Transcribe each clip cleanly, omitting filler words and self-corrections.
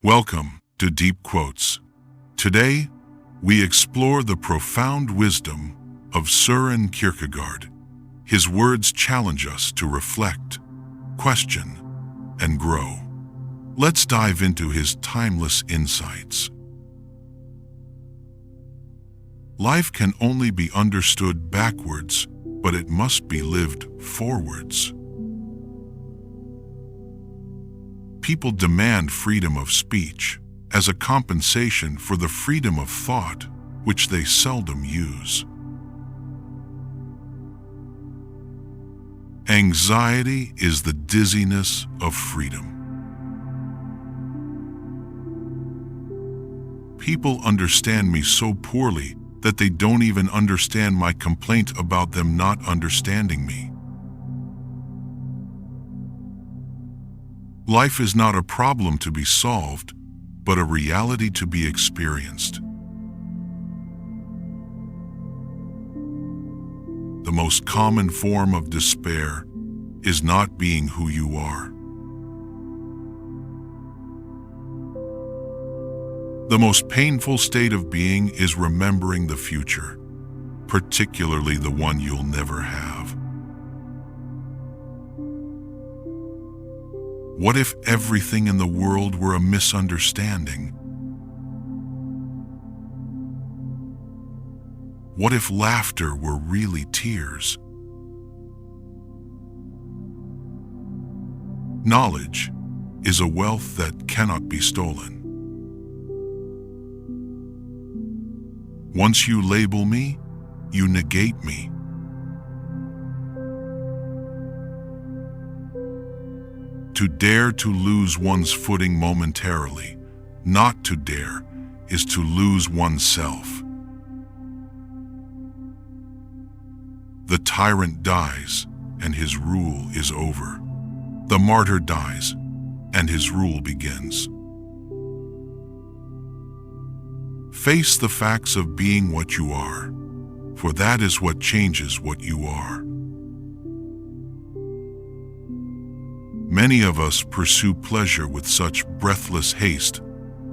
Welcome to Deep Quotes. Today, we explore the profound wisdom of Søren Kierkegaard. His words challenge us to reflect, question, and grow. Let's dive into his timeless insights. Life can only be understood backwards, but it must be lived forwards. People demand freedom of speech as a compensation for the freedom of thought, which they seldom use. Anxiety is the dizziness of freedom. People understand me so poorly that they don't even understand my complaint about them not understanding me. Life is not a problem to be solved, but a reality to be experienced. The most common form of despair is not being who you are. The most painful state of being is remembering the future, particularly the one you'll never have. What if everything in the world were a misunderstanding? What if laughter were really tears? Knowledge is a wealth that cannot be stolen. Once you label me, you negate me. To dare to lose one's footing momentarily, not to dare, is to lose oneself. The tyrant dies, and his rule is over. The martyr dies, and his rule begins. Face the facts of being what you are, for that is what changes what you are. Many of us pursue pleasure with such breathless haste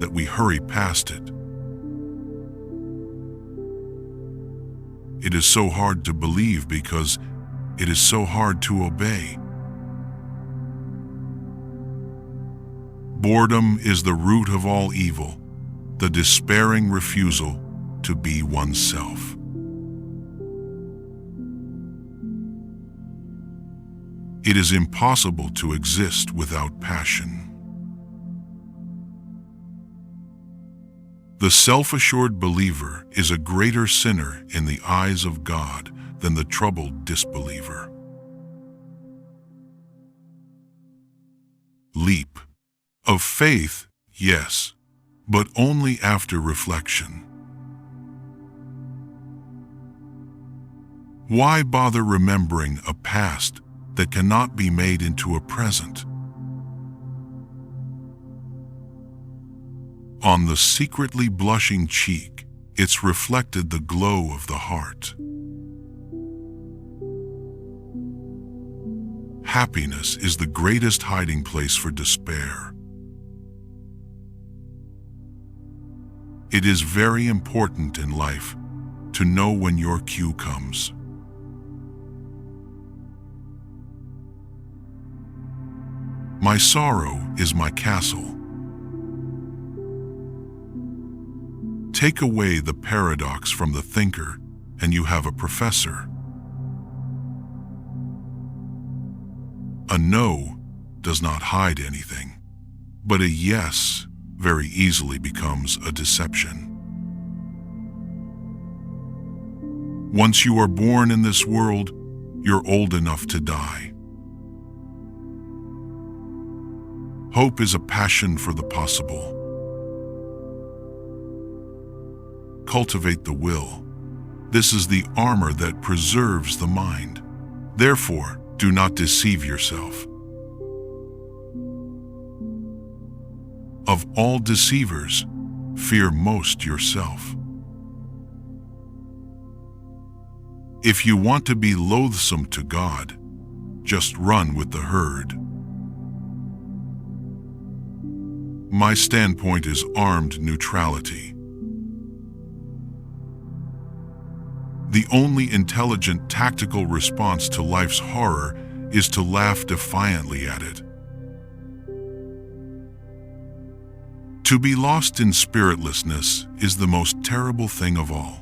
that we hurry past it. It is so hard to believe because it is so hard to obey. Boredom is the root of all evil, the despairing refusal to be oneself. It is impossible to exist without passion. The self-assured believer is a greater sinner in the eyes of God than the troubled disbeliever. Leap of faith, yes, but only after reflection. Why bother remembering a past that cannot be made into a present? On the secretly blushing cheek, it's reflected the glow of the heart. Happiness is the greatest hiding place for despair. It is very important in life to know when your cue comes. My sorrow is my castle. Take away the paradox from the thinker, and you have a professor. A no does not hide anything, but a yes very easily becomes a deception. Once you are born in this world, you're old enough to die. Hope is a passion for the possible. Cultivate the will. This is the armor that preserves the mind. Therefore, do not deceive yourself. Of all deceivers, fear most yourself. If you want to be loathsome to God, just run with the herd. My standpoint is armed neutrality. The only intelligent tactical response to life's horror is to laugh defiantly at it. To be lost in spiritlessness is the most terrible thing of all.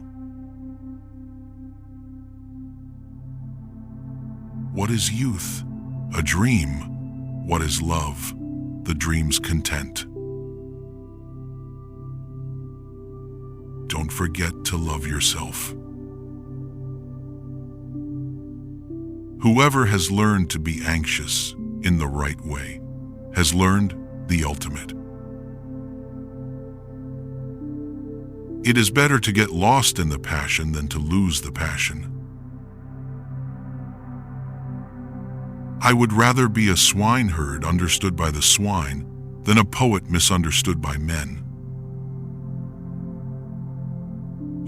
What is youth? A dream. What is love? The dream's content. Don't forget to love yourself. Whoever has learned to be anxious in the right way has learned the ultimate. It is better to get lost in the passion than to lose the passion. I would rather be a swineherd understood by the swine than a poet misunderstood by men.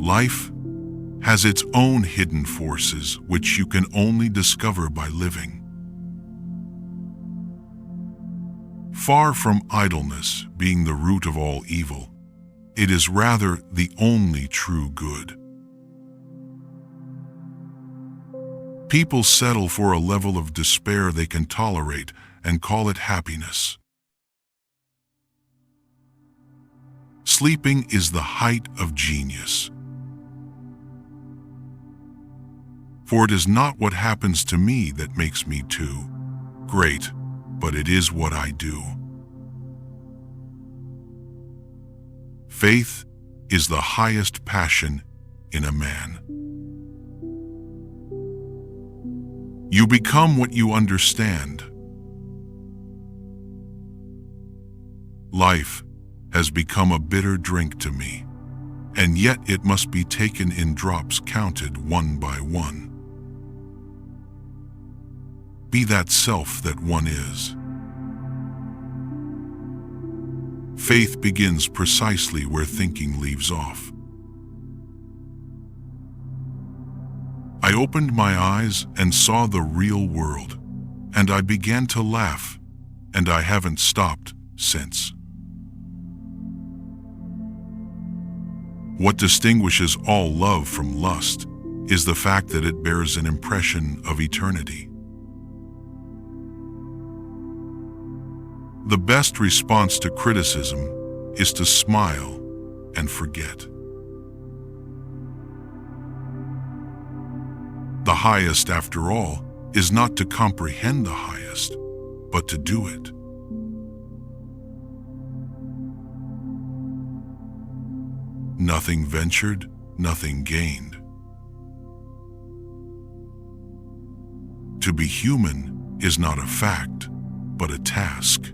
Life has its own hidden forces which you can only discover by living. Far from idleness being the root of all evil, it is rather the only true good. People settle for a level of despair they can tolerate and call it happiness. Sleeping is the height of genius. For it is not what happens to me that makes me too great, but it is what I do. Faith is the highest passion in a man. You become what you understand. Life has become a bitter drink to me, and yet it must be taken in drops counted one by one. Be that self that one is. Faith begins precisely where thinking leaves off. I opened my eyes and saw the real world, and I began to laugh, and I haven't stopped since. What distinguishes all love from lust is the fact that it bears an impression of eternity. The best response to criticism is to smile and forget. The highest, after all, is not to comprehend the highest, but to do it. Nothing ventured, nothing gained. To be human is not a fact, but a task.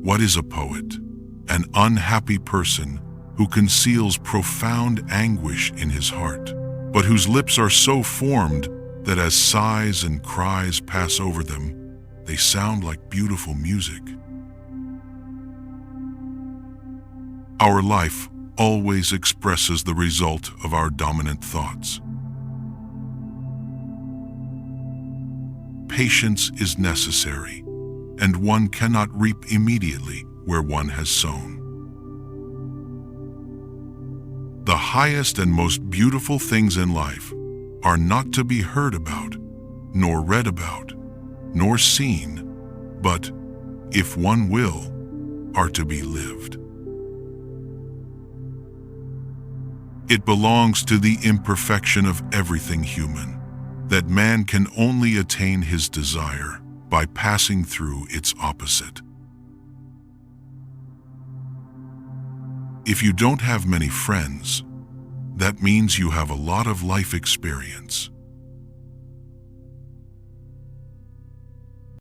What is a poet? An unhappy person who conceals profound anguish in his heart, but whose lips are so formed that as sighs and cries pass over them, they sound like beautiful music. Our life always expresses the result of our dominant thoughts. Patience is necessary, and one cannot reap immediately where one has sown. The highest and most beautiful things in life are not to be heard about, nor read about, nor seen, but, if one will, are to be lived. It belongs to the imperfection of everything human that man can only attain his desire by passing through its opposite. If you don't have many friends, that means you have a lot of life experience.